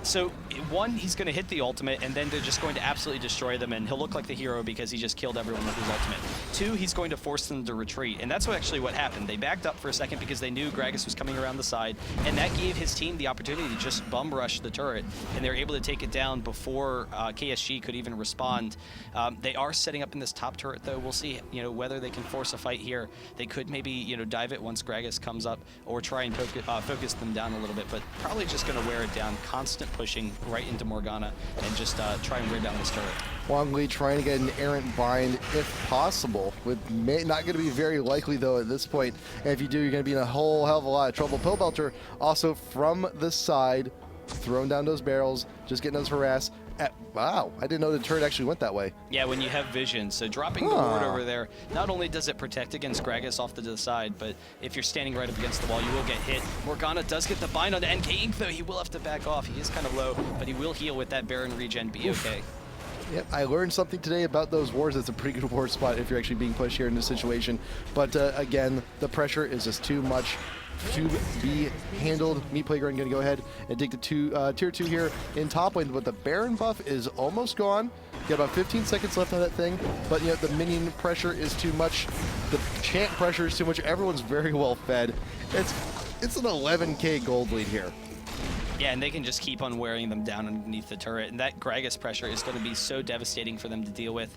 So one, he's going to hit the ultimate, and then they're just going to absolutely destroy them, and he'll look like the hero because he just killed everyone with his ultimate. Two, he's going to force them to retreat, and that's actually what happened. They backed up for a second because they knew Gragas was coming around the side, and that gave his team the opportunity to just bum rush the turret, and they were able to take it down before KSG could even respond. They are setting up in this top turret, though. We'll see, whether they can force a fight here. They could maybe, dive it once Gragas comes up, or try and focus them down a little bit, but probably just going to wear it down. Constant pushing right into Morgana, and just try and wear down this turret. Wongli trying to get an errant bind if possible. Not going to be very likely though at this point. And if you do, you're going to be in a whole hell of a lot of trouble. Pillbelter also from the side, throwing down those barrels, just getting those harass. Wow, I didn't know the turret actually went that way. Yeah, when you have vision. So dropping the ward over there, not only does it protect against Gragas off to the side, but if you're standing right up against the wall, you will get hit. Morgana does get the bind on the NK Inc, though. He will have to back off. He is kind of low, but he will heal with that Baron regen, be okay. Yep, I learned something today about those wards. That's a pretty good ward spot if you're actually being pushed here in this situation. But again, the pressure is just too much to be handled. Meat Playground going to go ahead and take the tier 2 here in top lane, but the Baron buff is almost gone. Got about 15 seconds left on that thing, but the minion pressure is too much. The champ pressure is too much. Everyone's very well fed. It's an 11k gold lead here. Yeah, and they can just keep on wearing them down underneath the turret, and that Gragas pressure is going to be so devastating for them to deal with.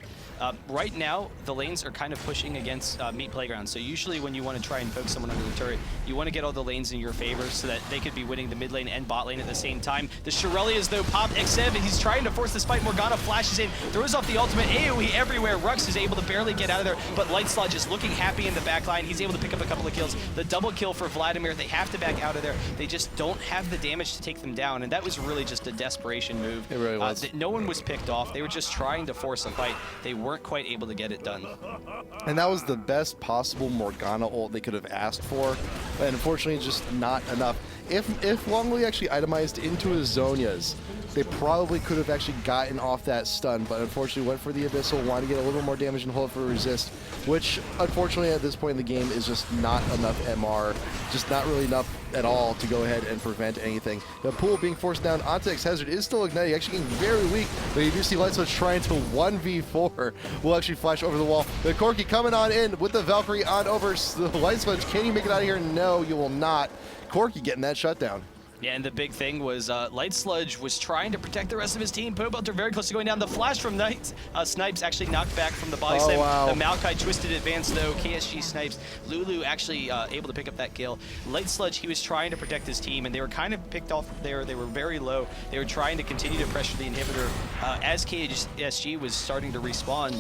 Right now, the lanes are kind of pushing against Meat Playground, so usually when you want to try and poke someone under the turret, you want to get all the lanes in your favor so that they could be winning the mid lane and bot lane at the same time. The Shirelias, though, pop Xev, and he's trying to force this fight. Morgana flashes in, throws off the ultimate, AoE everywhere. Rux is able to barely get out of there, but Light Sludge is looking happy in the back line. He's able to pick up a couple of kills. The double kill for Vladimir, they have to back out of there. They just don't have the damage to take them down, and that was really just a desperation move. It really was. No one was picked off. They were just trying to force a fight. They weren't quite able to get it done. And that was the best possible Morgana ult they could have asked for, and unfortunately just not enough. If Wongli actually itemized into his Zonias, they probably could have actually gotten off that stun, but unfortunately went for the Abyssal, wanted to get a little more damage and hold for resist, which unfortunately at this point in the game is just not enough MR, just not really enough at all to go ahead and prevent anything. The pool being forced down onto Xhazard is still igniting, actually getting very weak, but you do see Light Switch trying to 1v4. Will actually flash over the wall. The Corki coming on in with the Valkyrie on over. The Light Switch, can you make it out of here? No, you will not. Corki getting that shutdown. Yeah, and the big thing was Light Sludge was trying to protect the rest of his team. Pobelter very close to going down. The flash from Snipes actually knocked back from the body slam. Wow. The Maokai twisted advance though. KSG Snipes. Lulu actually able to pick up that kill. Light Sludge, he was trying to protect his team, and they were kind of picked off there. They were very low. They were trying to continue to pressure the inhibitor as KSG was starting to respawn.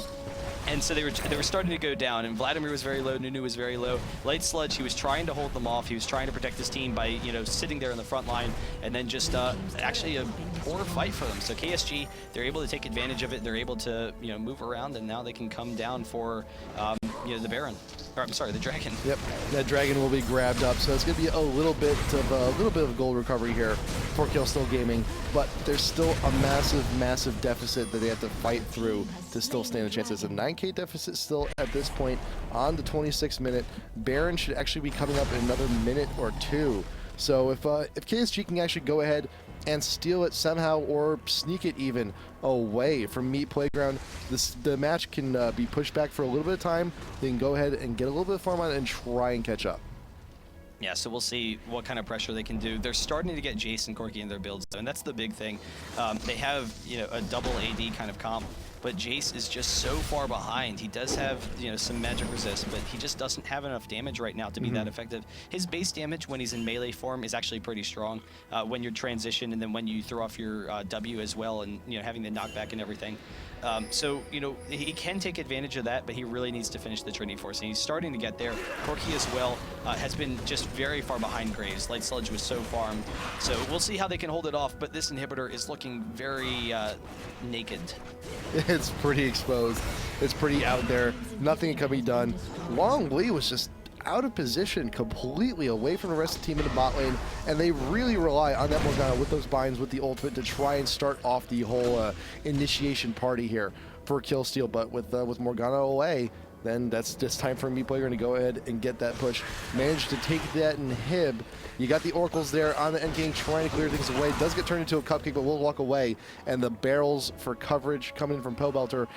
And so they were starting to go down, and Vladimir was very low, Nunu was very low. Light Sludge, he was trying to hold them off. He was trying to protect his team by, sitting there in the front line, and then just actually a poor fight for them. So KSG, they're able to take advantage of it. They're able to, move around, and now they can come down for, the Baron. Or I'm sorry, the Dragon. Yep, that Dragon will be grabbed up, so it's going to be a little bit of gold recovery here for Killstill Gaming, but there's still a massive deficit that they have to fight through to still stand a chance. It's a 9k deficit still at this point on the 26th minute. Baron should actually be coming up in another minute or two. So if KSG can actually go ahead and steal it somehow or sneak it even away from Meat Playground, the match can be pushed back for a little bit of time. They can go ahead and get a little bit of farm on it and try and catch up. Yeah, so we'll see what kind of pressure they can do. They're starting to get Jace and Corki in their builds, and that's the big thing. They have, a double AD kind of comp, but Jace is just so far behind. He does have, some magic resist, but he just doesn't have enough damage right now to be that effective. His base damage when he's in melee form is actually pretty strong when you're transition, and then when you throw off your W as well, and having the knockback and everything. So, he can take advantage of that, but he really needs to finish the Trinity Force, and he's starting to get there. Corki as well has been just very far behind Graves. Light Sludge was so farmed. So we'll see how they can hold it off, but this inhibitor is looking very naked. It's pretty exposed. It's pretty out there. Nothing can be done. Wongli was just out of position completely away from the rest of the team in the bot lane, and they really rely on that Morgana with those binds with the ultimate to try and start off the whole initiation party here for kill steal. But with Morgana away, then that's just time for Meat Playground to go ahead and get that push. Managed to take that inhib. You got the Oracles there on the end game trying to clear things away. Does get turned into a cupcake, but will walk away. And the barrels for coverage coming in from Pobelter.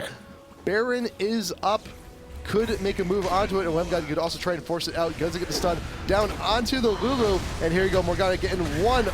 Baron is up. Could make a move onto it, and Lemgod could also try and force it out. Doesn't get the stun down onto the Lulu, and here you go, Morgana getting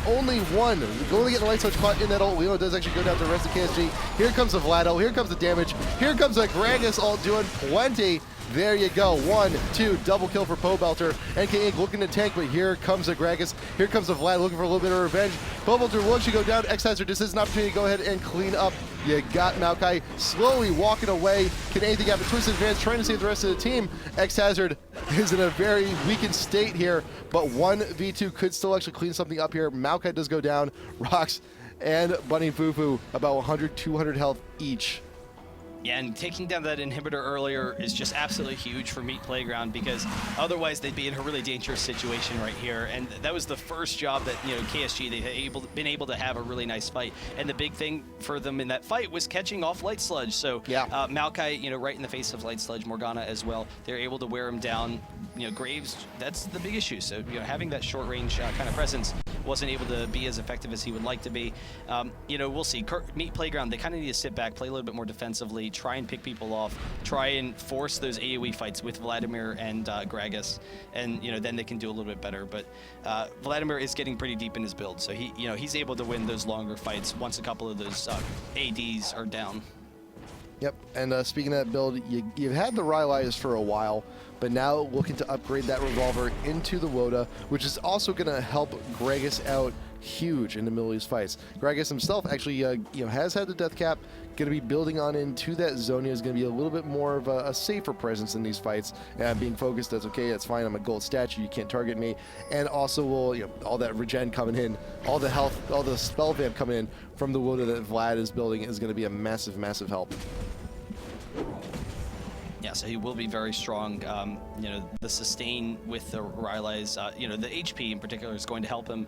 only one. Only getting light touch caught in that ult. Lilo does actually go down to the rest of KSG. Here comes the Vlado, here comes the damage, here comes the Gragas ult doing plenty. There you go, 1, 2, double kill for Pobelter. NK Inc. looking to tank, but here comes the Gragas. Here comes the Vlad looking for a little bit of revenge. Pobelter will actually go down. X-Hazard, this is an opportunity to go ahead and clean up. You got Maokai slowly walking away. Can anything happen? Twisted Advance trying to save the rest of the team. X-Hazard is in a very weakened state here, but 1v2 could still actually clean something up here. Maokai does go down. Rocks and Bunny Fufu about 100, 200 health each. Yeah, and taking down that inhibitor earlier is just absolutely huge for Meat Playground, because otherwise they'd be in a really dangerous situation right here. And that was the first job that, you know, KSG, they had been able to have a really nice fight. And the big thing for them in that fight was catching off Light Sludge. So yeah. Maokai, you know, right in the face of Light Sludge, Morgana as well, they're able to wear him down. You know, Graves, that's the big issue. So, you know, having that short range kind of presence wasn't able to be as effective as he would like to be. You know, we'll see. Meat Playground, they kind of need to sit back, play a little bit more defensively, try and pick people off, try and force those AoE fights with Vladimir and Gragas, and, you know, then they can do a little bit better. But Vladimir is getting pretty deep in his build, so he, you know, he's able to win those longer fights once a couple of those ADs are down. Yep, and speaking of that build, you've had the Rylai's for a while, but now looking to upgrade that Revolver into the Woda, which is also going to help Gragas out huge in the middle of these fights. Gragas himself actually you know, has had the death cap, going to be building on into that Zonia, is going to be a little bit more of a safer presence in these fights, and being focused as, okay, that's fine, I'm a gold statue, you can't target me, and also will, you know, all that regen coming in, all the health, all the spell vamp coming in from the Woda that Vlad is building is going to be a massive, massive help. Yeah, so he will be very strong. You know, the sustain with the Rylai's, you know, the HP in particular is going to help him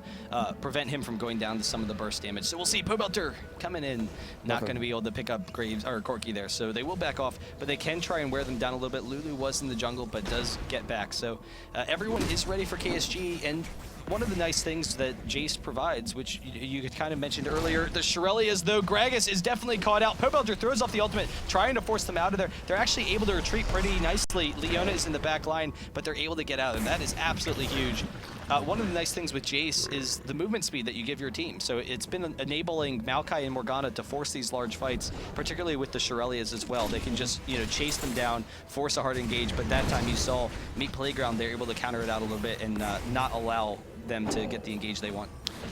prevent him from going down to some of the burst damage. So we'll see Pobelter coming in, not going to be able to pick up Graves or Corki there. So they will back off, but they can try and wear them down a little bit. Lulu was in the jungle, but does get back. So everyone is ready for KSG, and one of the nice things that Jace provides, which you kind of mentioned earlier, the Shirelias, though, Gragas is definitely caught out. Pobelter throws off the ultimate, trying to force them out of there. They're actually able to retreat pretty nicely. Leona is in the back line, but they're able to get out, and that is absolutely huge. One of the nice things with Jace is the movement speed that you give your team. So it's been enabling Maokai and Morgana to force these large fights, particularly with the Shirelias as well. They can just, you know, chase them down, force a hard engage, but that time you saw Meat Playground, they're able to counter it out a little bit and not allow them to get the engage they want.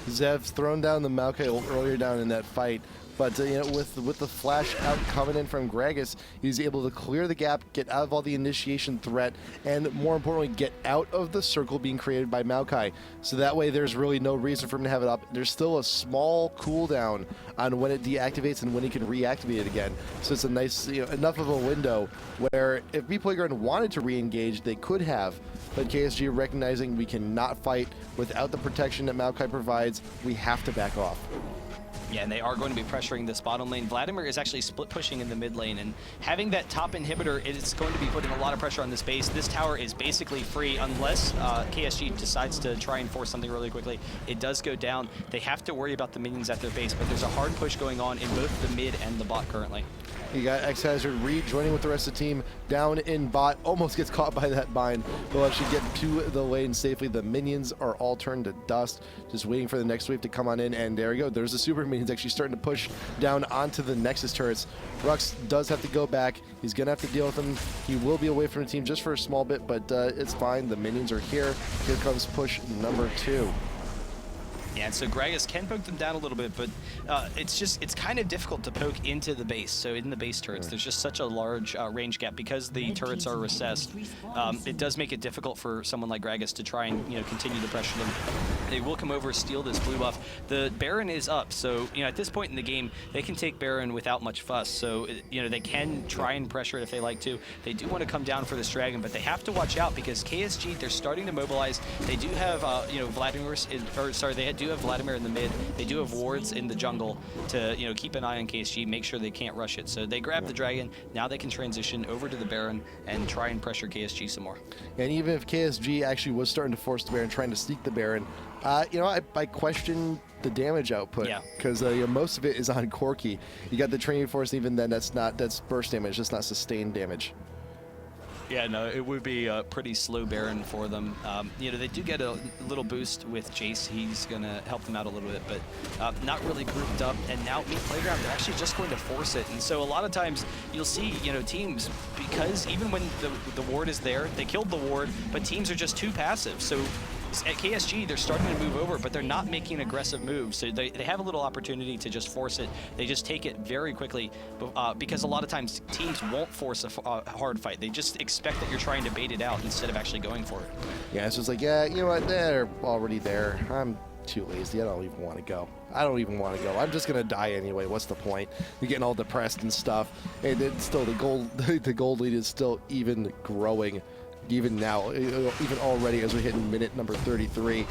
Zev's thrown down the Maokai ult earlier down in that fight, but you know, with the flash out coming in from Gragas, he's able to clear the gap, get out of all the initiation threat, and more importantly, get out of the circle being created by Maokai. So that way there's really no reason for him to have it up. There's still a small cooldown on when it deactivates and when he can reactivate it again. So it's a nice, you know, enough of a window where if Meat Playground wanted to re-engage, they could have. But KSG, recognizing we cannot fight without the protection that Maokai provides, we have to back off. Yeah, and they are going to be pressuring this bottom lane. Vladimir is actually split pushing in the mid lane, and having that top inhibitor, it is going to be putting a lot of pressure on this base. This tower is basically free unless KSG decides to try and force something really quickly. It does go down. They have to worry about the minions at their base, but there's a hard push going on in both the mid and the bot currently. You got X-Hazard rejoining with the rest of the team down in bot. Almost gets caught by that bind. They'll actually get to the lane safely. The minions are all turned to dust, just waiting for the next wave to come on in. And there we go. There's the super minions actually starting to push down onto the Nexus turrets. Rux does have to go back. He's going to have to deal with them. He will be away from the team just for a small bit, but it's fine. The minions are here. Here comes push number 2. Yeah, so Gragas can poke them down a little bit, but it's kind of difficult to poke into the base. So in the base turrets, there's just such a large range gap because the turrets are recessed. It does make it difficult for someone like Gragas to try and continue to pressure them. They will come over, steal this blue buff. The Baron is up, so at this point in the game, they can take Baron without much fuss. So they can try and pressure it if they like to. They do want to come down for this dragon, but they have to watch out because KSG, they're starting to mobilize. They do have they do have Vladimir in the mid. They do have wards in the jungle to keep an eye on KSG, make sure they can't rush it. So they grab the dragon. Now they can transition over to the Baron and try and pressure KSG some more. And even if KSG actually was starting to force the Baron, trying to sneak the Baron, I question the damage output because most of it is on Corki. You got the training force, even then that's burst damage, just not sustained damage. Yeah, no, it would be a pretty slow Baron for them. They do get a little boost with Jace. He's going to help them out a little bit, but not really grouped up. And now Meat Playground, they're actually just going to force it. And so a lot of times you'll see, teams, because even when the ward is there, they killed the ward, but teams are just too passive. So at KSG, they're starting to move over, but they're not making aggressive moves. So they have a little opportunity to just force it. They just take it very quickly because a lot of times teams won't force a hard fight. They just expect that you're trying to bait it out instead of actually going for it. Yeah, it's just like, yeah, you know what, they're already there. I'm too lazy. I don't even want to go. I don't even want to go. I'm just going to die anyway. What's the point? You're getting all depressed and stuff. And it's still the gold lead is still even growing. Even now, even already as we're hitting minute number 33.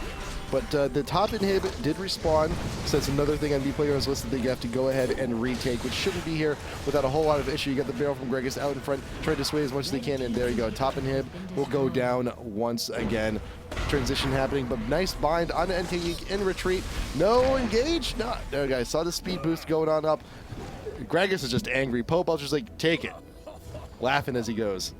But the top inhib did respawn, so that's another thing on B-Player's list that they have to go ahead and retake, which shouldn't be here without a whole lot of issue. You got the barrel from Gragas out in front, try to sway as much as they can, and there you go. Top inhib will go down once again. Transition happening, but nice bind on the NK in retreat. No engage? No. There you go. Saw the speed boost going on up. Gragas is just angry. Pobelcher's like, take it. Laughing as he goes.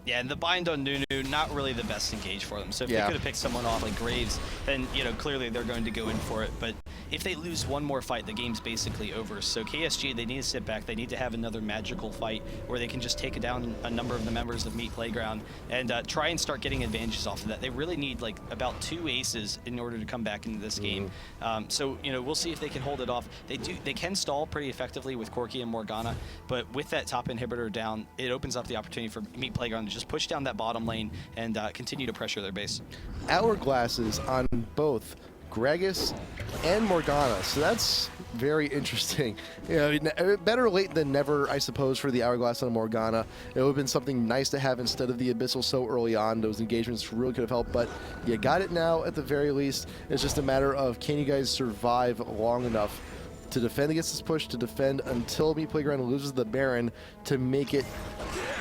Yeah, and the bind on Nunu, not really the best engage for them. So if they could have picked someone off like Graves, then, clearly they're going to go in for it. But if they lose one more fight, the game's basically over. So KSG, they need to sit back. They need to have another magical fight where they can just take down a number of the members of Meat Playground and try and start getting advantages off of that. They really need, like, about 2 aces in order to come back into this game. So, we'll see if they can hold it off. They can stall pretty effectively with Corki and Morgana, but with that top inhibitor down, it opens up the opportunity for Meat Playground to just push down that bottom lane and continue to pressure their base. Hourglasses on both Gragas and Morgana, so that's very interesting. Better late than never, I suppose, for the Hourglass on Morgana. It would have been something nice to have instead of the Abyssal so early on. Those engagements really could have helped, but you got it now at the very least. It's just a matter of, can you guys survive long enough to defend against this push, to defend until Meat Playground loses the Baron, to make it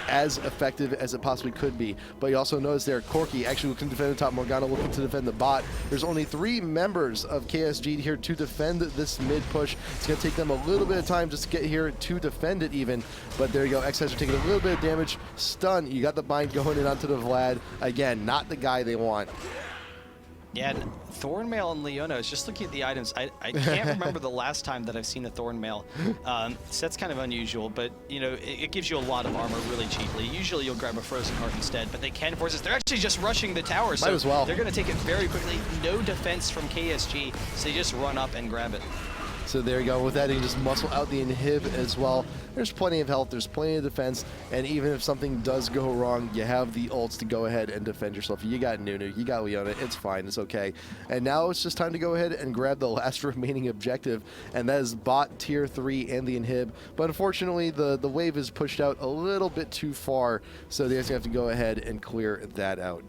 as effective as it possibly could be. But you also notice there, Corki actually looking to defend the top, Morgana looking to defend the bot. There's only 3 members of KSG here to defend this mid push. It's going to take them a little bit of time just to get here to defend it even. But there you go, X-Heads are taking a little bit of damage. Stun, you got the bind going in onto the Vlad. Again, not the guy they want. Yeah, Thornmail and Leona, I was just looking at the items. I can't remember the last time that I've seen a Thornmail. So that's kind of unusual, but it gives you a lot of armor really cheaply. Usually you'll grab a Frozen Heart instead, but they can force it. They're actually just rushing the tower, so might as well. They're going to take it very quickly. No defense from KSG, so they just run up and grab it. So there you go. With that, you can just muscle out the inhib as well. There's plenty of health, there's plenty of defense, and even if something does go wrong, you have the ults to go ahead and defend yourself. You got Nunu, you got Leona, it's fine, it's okay. And now it's just time to go ahead and grab the last remaining objective, and that is bot tier 3 and the inhib. But unfortunately, the wave is pushed out a little bit too far, so they have to go ahead and clear that out.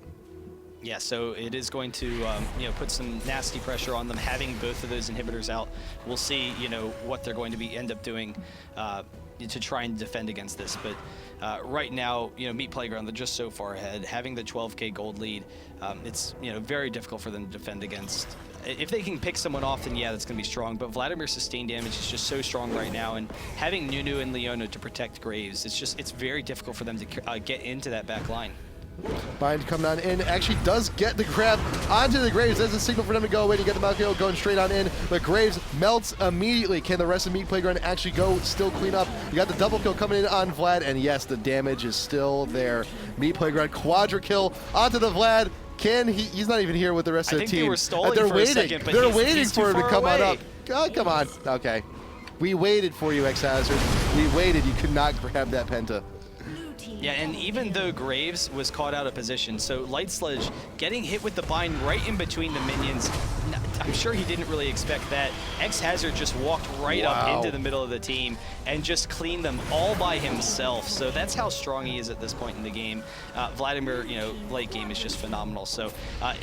Yeah, so it is going to put some nasty pressure on them, having both of those inhibitors out. We'll see what they're going to end up doing to try and defend against this. But right now, Meat Playground, they're just so far ahead. Having the 12k gold lead, it's very difficult for them to defend against. If they can pick someone off, then yeah, that's going to be strong. But Vladimir's sustained damage is just so strong right now, and having Nunu and Leona to protect Graves, it's very difficult for them to get into that back line. Bind coming on in, actually does get the grab onto the Graves. That's a signal for them to go away. You get the Malkill going straight on in, but Graves melts immediately. Can the rest of Meat Playground actually go still clean up? You got the double kill coming in on Vlad, and yes, the damage is still there. Meat Playground quadra kill onto the Vlad. He's not even here with the rest of the team. I think they were stalling they're for waiting. a second, but they're he's waiting too for him to far come on away. up. God, come on. Okay. We waited for you, X-Hazard. We waited. You could not grab that Penta. Yeah, and even though Graves was caught out of position, so Light Sledge getting hit with the bind right in between the minions, I'm sure he didn't really expect that. X-Hazard just walked right up into the middle of the team and just cleaned them all by himself. So that's how strong he is at this point in the game. Vladimir, late game is just phenomenal. So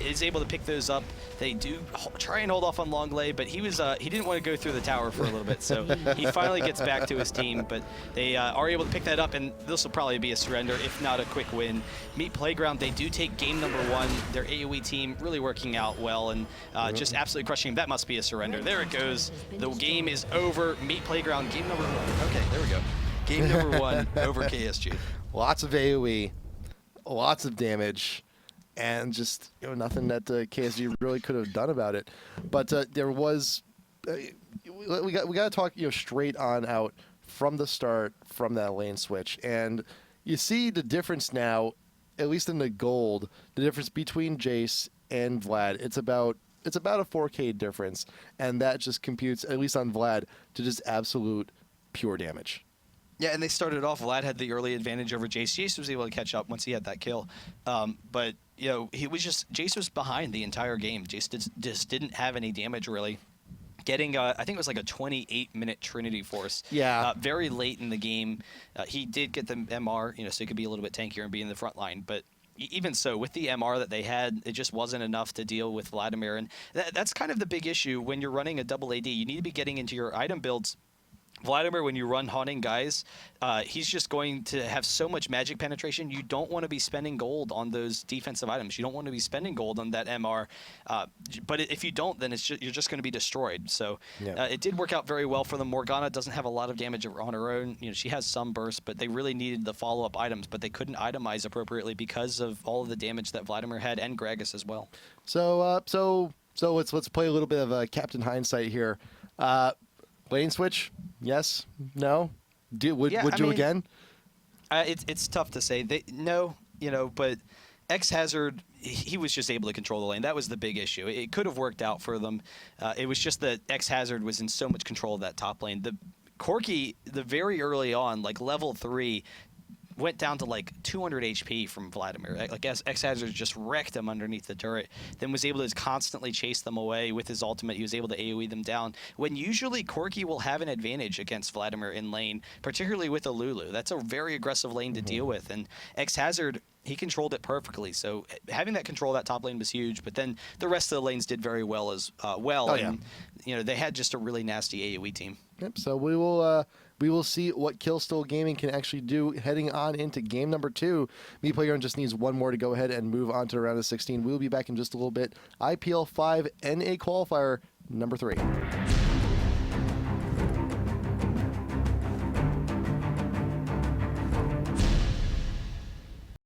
is able to pick those up. They do try and hold off on long lay, but he didn't want to go through the tower for a little bit. So he finally gets back to his team, but they are able to pick that up, and this will probably be a surrender, if not a quick win. Meet Playground, they do take game number 1. Their AoE team really working out well and just absolutely crushing him. That must be a surrender. There it goes. The game is over. Meet Playground, game number 1. Okay, there we go. Game number 1 over KSG. Lots of AoE, lots of damage, and just nothing that KSG really could have done about it. But there was, we got to talk straight on out from the start from that lane switch, and you see the difference now, at least in the gold, the difference between Jace and Vlad. It's about a 4K difference, and that just computes, at least on Vlad, to just absolute pure damage. Yeah, and they started off, Vlad had the early advantage over Jace. Jace was able to catch up once he had that kill. But, Jace was behind the entire game. Jace just didn't have any damage, really. Getting, I think it was like a 28-minute Trinity Force. Yeah. Very late in the game. He did get the MR, so he could be a little bit tankier and be in the front line. But even so, with the MR that they had, it just wasn't enough to deal with Vladimir. And that's kind of the big issue when you're running a double AD. You need to be getting into your item builds. Vladimir, when you run Haunting Guys, he's just going to have so much magic penetration. You don't want to be spending gold on those defensive items. You don't want to be spending gold on that MR. But if you don't, then you're just going to be destroyed. So it did work out very well for them. Morgana doesn't have a lot of damage on her own. She has some burst, but they really needed the follow-up items. But they couldn't itemize appropriately because of all of the damage that Vladimir had, and Gragas as well. So let's play a little bit of Captain Hindsight here. Lane switch? Yes? No? Would you again? It's tough to say. But X-Hazard, he was just able to control the lane. That was the big issue. It could have worked out for them. It was just that X-Hazard was in so much control of that top lane. The Corki, the very early on, like level 3, went down to like 200 HP from Vladimir. Like X-Hazard just wrecked him underneath the turret, then was able to constantly chase them away with his ultimate. He was able to AoE them down, when usually Corki will have an advantage against Vladimir in lane, particularly with a Lulu. That's a very aggressive lane to deal with, and X-Hazard, he controlled it perfectly. So having that control of that top lane was huge, but then the rest of the lanes did very well as well. And they had just a really nasty AoE team. Yep, so we will see what Killstone Gaming can actually do heading on into game number 2. Meet Playground just needs one more to go ahead and move on to the round of 16. We'll be back in just a little bit. IPL5 NA Qualifier number 3.